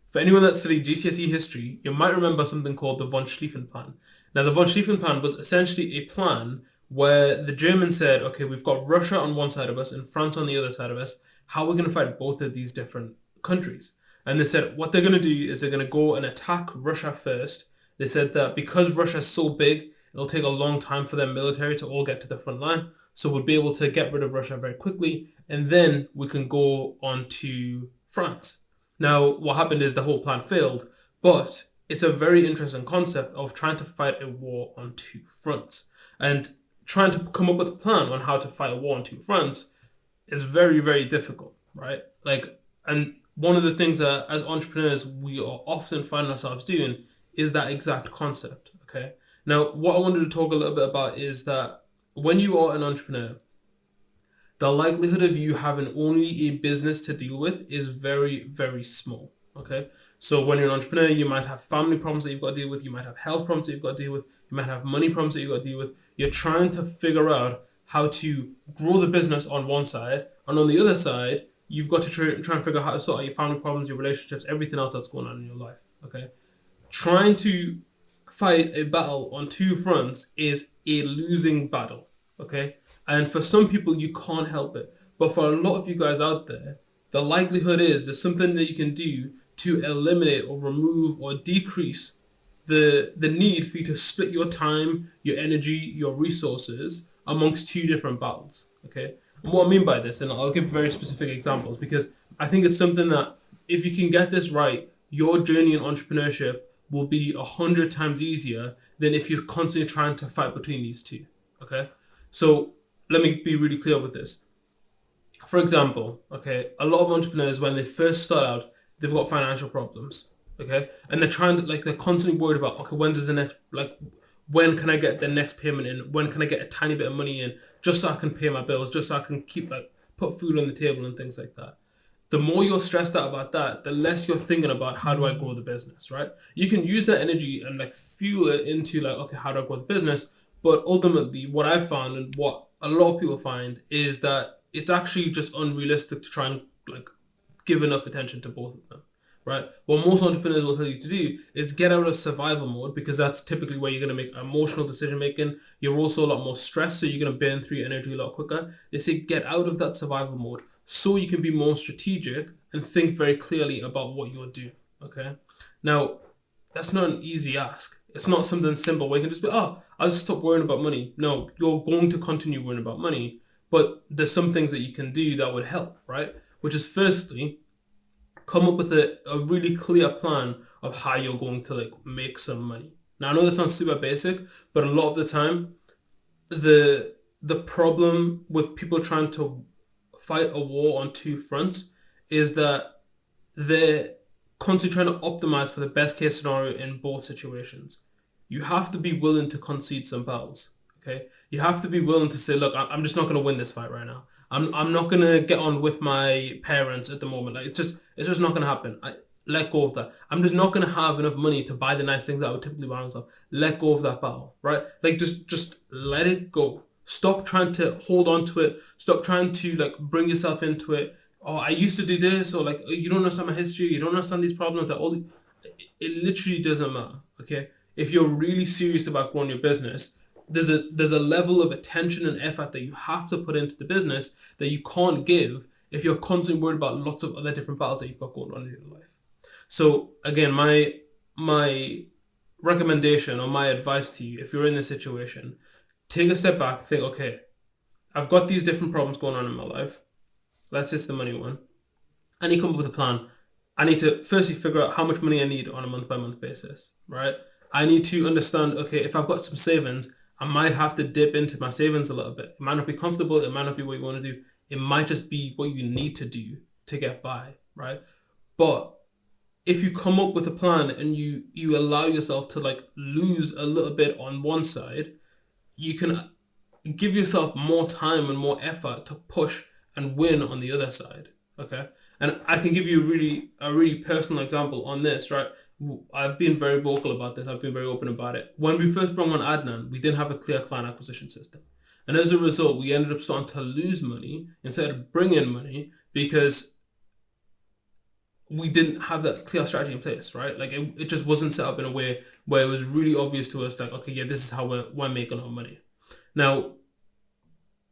For anyone that studied GCSE history, you might remember something called the von Schlieffen Plan. Now, the von Schlieffen Plan was essentially a plan where the Germans said, okay, we've got Russia on one side of us and France on the other side of us. How are we going to fight both of these different countries? And they said what they're going to do is they're going to go and attack Russia first. They said that because Russia's so big, it'll take a long time for their military to all get to the front line. So we'll be able to get rid of Russia very quickly, and then we can go on to France. Now, what happened is the whole plan failed, but it's a very interesting concept of trying to fight a war on two fronts. And trying to come up with a plan on how to fight a war on two fronts is very, very difficult, right? And one of the things that as entrepreneurs we are often finding ourselves doing is that exact concept, okay? Now, what I wanted to talk a little bit about is that when you are an entrepreneur, the likelihood of you having only a business to deal with is very, very small, okay? So when you're an entrepreneur, you might have family problems that you've got to deal with. You might have health problems that you've got to deal with. You might have money problems that you've got to deal with. You're trying to figure out how to grow the business on one side. And on the other side, you've got to try and figure out how to sort out your family problems, your relationships, everything else that's going on in your life, okay? Trying to fight a battle on two fronts is a losing battle, okay? And for some people, you can't help it. But for a lot of you guys out there, the likelihood is there's something that you can do to eliminate or remove or decrease the need for you to split your time, your energy, your resources amongst two different battles, okay? And what I mean by this, and I'll give very specific examples because I think it's something that if you can get this right, your journey in entrepreneurship will be 100 times easier than if you're constantly trying to fight between these two, okay? So let me be really clear with this. For example, okay, a lot of entrepreneurs, when they first start out, they've got financial problems, okay? And they're constantly worried about, okay, when can I get the next payment in? When can I get a tiny bit of money in just so I can pay my bills, just so I can put food on the table and things like that. The more you're stressed out about that, the less you're thinking about how do I grow the business, right? You can use that energy and fuel it into okay, how do I grow the business? But ultimately, what I've found and what a lot of people find is that it's actually just unrealistic to try and give enough attention to both of them, right? What most entrepreneurs will tell you to do is get out of survival mode because that's typically where you're going to make emotional decision making. You're also a lot more stressed, so you're going to burn through your energy a lot quicker. They say get out of that survival mode so you can be more strategic and think very clearly about what you're doing, okay? Now, that's not an easy ask. It's not something simple where you can just be, oh, I'll just stop worrying about money. No, you're going to continue worrying about money, but there's some things that you can do that would help, right? Which is firstly, come up with a really clear plan of how you're going to make some money. Now, I know that sounds super basic, but a lot of the time, the problem with people trying to fight a war on two fronts is that they're constantly trying to optimize for the best case scenario in both situations. You have to be willing to concede some battles, okay? You have to be willing to say, look, I'm just not going to win this fight right now. I'm not going to get on with my parents at the moment. It's just not going to happen. Let go of that. I'm just not going to have enough money to buy the nice things that I would typically buy myself. Let go of that battle, right? Just let it go. Stop trying to hold on to it. Stop trying to bring yourself into it. Oh, I used to do this, or you don't understand my history. You don't understand these problems. It literally doesn't matter. Okay, if you're really serious about growing your business, there's a level of attention and effort that you have to put into the business that you can't give if you're constantly worried about lots of other different battles that you've got going on in your life. So again, my recommendation or my advice to you, if you're in this situation, take a step back, think, okay, I've got these different problems going on in my life. Let's just the money one. I need to come up with a plan. I need to firstly figure out how much money I need on a month-by-month basis, right? I need to understand, okay, if I've got some savings, I might have to dip into my savings a little bit. It might not be comfortable. It might not be what you want to do. It might just be what you need to do to get by, right? But if you come up with a plan and you allow yourself to lose a little bit on one side, you can give yourself more time and more effort to push and win on the other side, okay? And I can give you a really personal example on this, right? I've been very vocal about this. I've been very open about it. When we first brought on Adnan, we didn't have a clear client acquisition system. And as a result, we ended up starting to lose money instead of bring in money because we didn't have that clear strategy in place, right? Like it just wasn't set up in a way where it was really obvious to us, like, okay, yeah, this is how we're making our money. Now,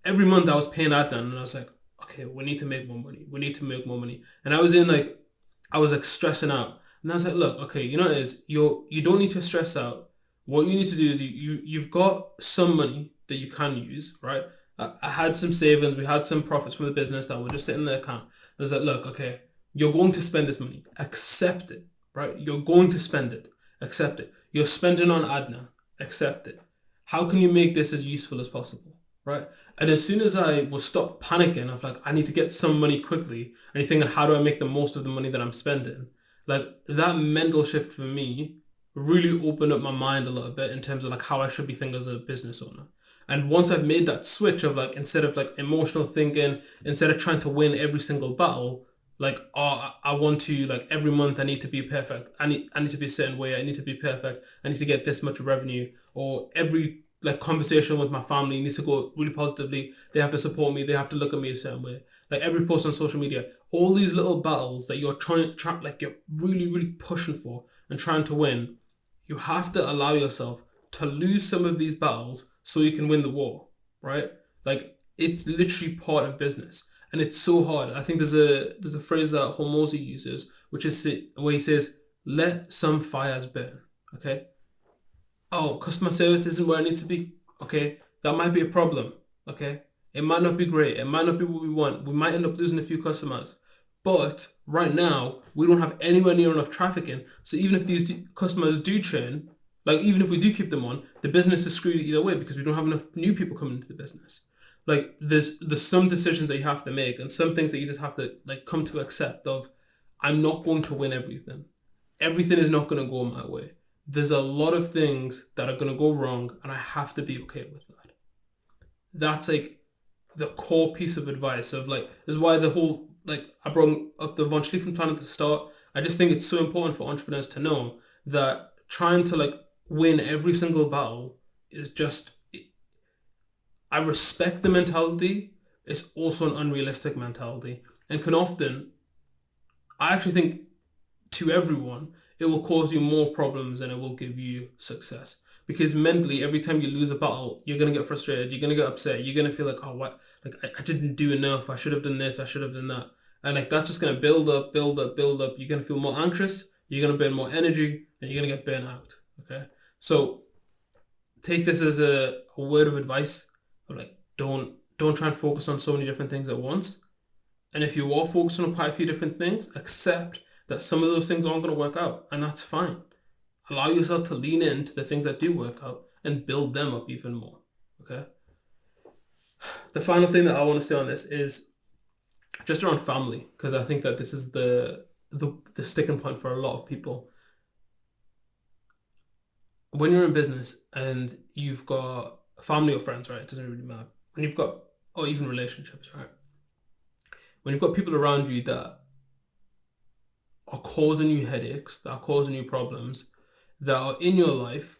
every month I was paying Adnan and I was like, okay, we need to make more money. We need to make more money. And I was like stressing out. And I was like, look, okay, you know what it is? You don't need to stress out. What you need to do is you've got some money that you can use, right? I had some savings, we had some profits from the business that were just sitting in the account. I was like, look, okay, you're going to spend this money. Accept it, right? You're going to spend it. Accept it. You're spending on Adnan. Accept it. How can you make this as useful as possible, right? And as soon as I was stop panicking of like, I need to get some money quickly, and you thinking, how do I make the most of the money that I'm spending? Like that mental shift for me really opened up my mind a little bit in terms of like how I should be thinking as a business owner. And once I've made that switch of like, instead of like emotional thinking, instead of trying to win every single battle, like, oh, I want to like every month I need to be perfect. I need to be a certain way. I need to be perfect. I need to get this much revenue. Or every like conversation with my family needs to go really positively. They have to support me. They have to look at me a certain way. Like every post on social media, all these little battles that you're like you're really, really pushing for and trying to win, you have to allow yourself to lose some of these battles so you can win the war, right? Like it's literally part of business, and it's so hard. I think there's a phrase that Hormozy uses, which is where he says, "Let some fires burn." Okay. Oh, customer service isn't where it needs to be. Okay, that might be a problem. Okay, it might not be great. It might not be what we want. We might end up losing a few customers. But right now, we don't have anywhere near enough traffic in. So even if these customers do churn, like even if we do keep them on, the business is screwed either way because we don't have enough new people coming into the business. Like there's some decisions that you have to make and some things that you just have to like come to accept of, I'm not going to win everything. Everything is not going to go my way. There's a lot of things that are going to go wrong and I have to be okay with that. That's like the core piece of advice of like, is why the whole, like I brought up the von Schlieffen plan at the start. I just think it's so important for entrepreneurs to know that trying to like win every single battle is just, I respect the mentality. It's also an unrealistic mentality and can often, I actually think to everyone, it will cause you more problems than it will give you success. Because mentally, every time you lose a battle, you're gonna get frustrated. You're gonna get upset. You're gonna feel like, oh, what? Like I didn't do enough. I should have done this. I should have done that. And like that's just gonna build up, build up, build up. You're gonna feel more anxious. You're gonna burn more energy, and you're gonna get burnt out. Okay. So take this as a word of advice. Of like, don't try and focus on so many different things at once. And if you are focusing on quite a few different things, accept that some of those things aren't going to work out, and that's fine. Allow yourself to lean into the things that do work out and build them up even more. Okay. The final thing that I want to say on this is just around family, because I think that this is the sticking point for a lot of people. When you're in business and you've got family or friends, right? It doesn't really matter. When you've got, or even relationships, right? When you've got people around you that are causing you headaches, that are causing you problems, that are in your life,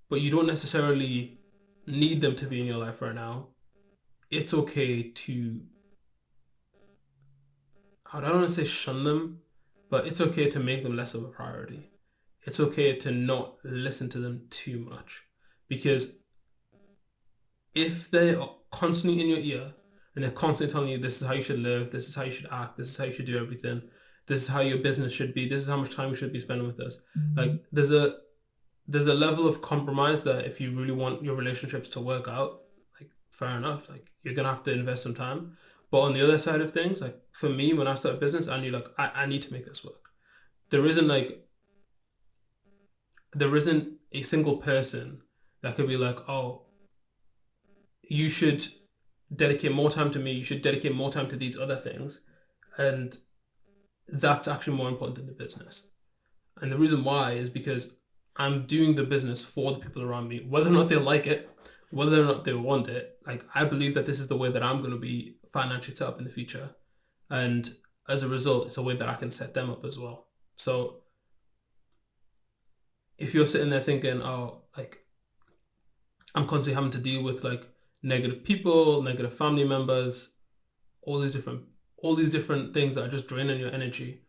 but you don't necessarily need them to be in your life right now, it's okay to, I don't want to say shun them, but it's okay to make them less of a priority. It's okay to not listen to them too much. Because if they are constantly in your ear and they're constantly telling you this is how you should live, this is how you should act, this is how you should do everything, this is how your business should be, this is how much time you should be spending with us. Like there's a level of compromise that if you really want your relationships to work out, like fair enough, like you're gonna have to invest some time. But on the other side of things, like for me, when I started business, I knew like I need to make this work. There isn't a single person that could be like, oh, you should dedicate more time to me, you should dedicate more time to these other things. And that's actually more important than the business. And the reason why is because I'm doing the business for the people around me, whether or not they like it, whether or not they want it. Like I believe that this is the way that I'm going to be financially set up in the future. And as a result, it's a way that I can set them up as well. So if you're sitting there thinking, oh, like I'm constantly having to deal with like negative people, negative family members, all these different things that are just draining your energy.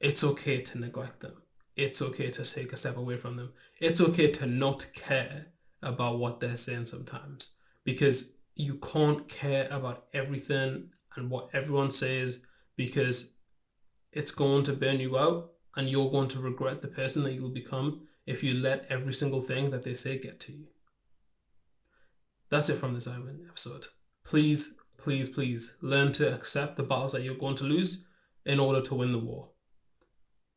It's okay to neglect them. It's okay to take a step away from them. It's okay to not care about what they're saying sometimes, because you can't care about everything and what everyone says, because it's going to burn you out and you're going to regret the person that you'll become if you let every single thing that they say get to you. That's it from this IWIN episode. Please, please, please learn to accept the battles that you're going to lose in order to win the war.